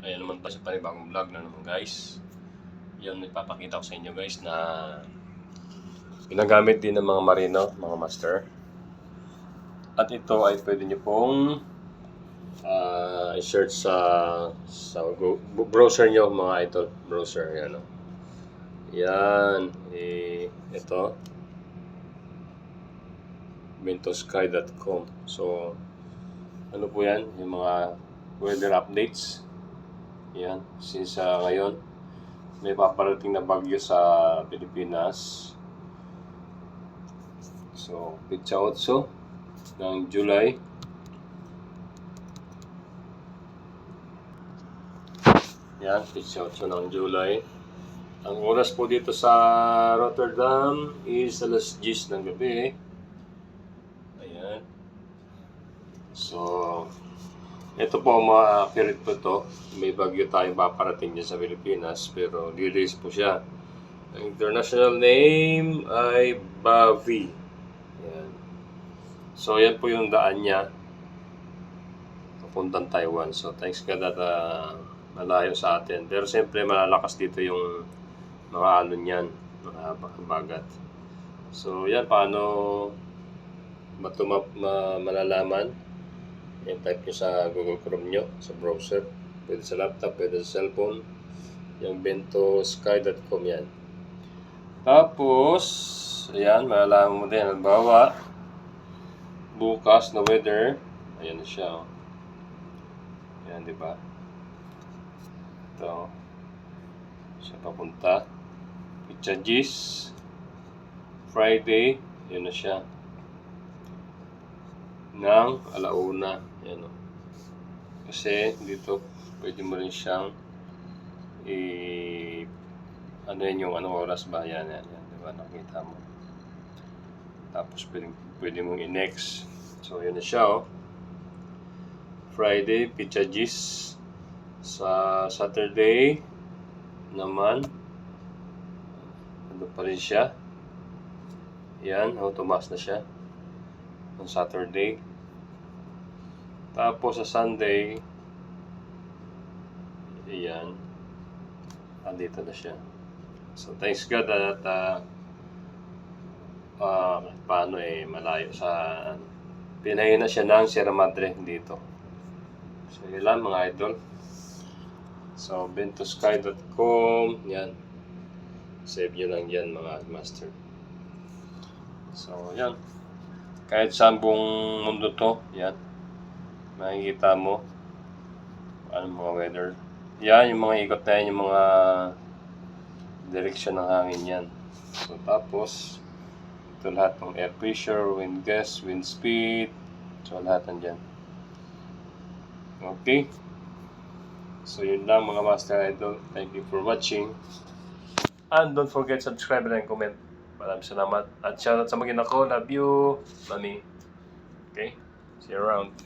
Ayan naman tayo sa panibagong vlog na naman guys. Yan, ipapakita ko sa inyo guys na ginagamit din ng mga marino, mga master. At ito ay pwede nyo pong i-search sa browser nyo mga idol. Browser, yan o. Yan, ito. Ventosky.com. So, ano po yan? Yung mga weather updates. Yan, since ngayon may paparating na bagyo sa Pilipinas. So, pitsa 8 ng July. Yan, pitsa 8 ng July. Ang oras po dito sa Rotterdam is alas 10 ng gabi. Ayan. So, ito po mga accurate po to. May bagyo tayong paparating dyan sa Pilipinas pero release po siya. Ang international name ay Bavi. Ayan. So yan po yung daan niya papuntang Taiwan. So thanks God that malayo sa atin. Pero siyempre malalakas dito yung mga alon yan, mga bagat. So yan, paano malalaman? I-type nyo sa Google Chrome nyo, sa browser. Pwede sa laptop, pwede sa cellphone. Yung ventosky.com yan. Tapos, ayan, malalaman mo din. Halimbawa, bukas na weather. Ayan na siya. Oh. Ayan, di ba? Ito. Siya papunta. Pitsa 10. Friday. Ayan na siya. Ng alauna. Ayan o. Kasi dito pwede mo rin siyang ano yun yung anong oras ba? Yan. Diba? Nakita mo. Tapos pwede mong i-next. So yun na siya o. Friday, pitsa 10. Sa Saturday naman ano pa rin siya. Yan. Tumaas na siya. On Saturday. Tapos sa Sunday, ayan, andito na siya. So thanks God at paano malayo sa pinahin na siya ng Sierra Madre dito. So yun lang mga idol. So ventosky.com, yan. Save nyo lang yan mga master. So yan. Kahit saan buong mundo to, yan. Makikita mo ano mga weather. Yan, yung mga ikot na yan, yung mga direksyon ng hangin yan. So tapos, ito lahat ng air pressure, wind gust, wind speed. So lahat nandyan. Okay. So yun lang mga master idol. Thank you for watching. And don't forget subscribe and comment. Maraming salamat. At shoutout sa mag-ina ko. Love you, Mami. Okay? See you around.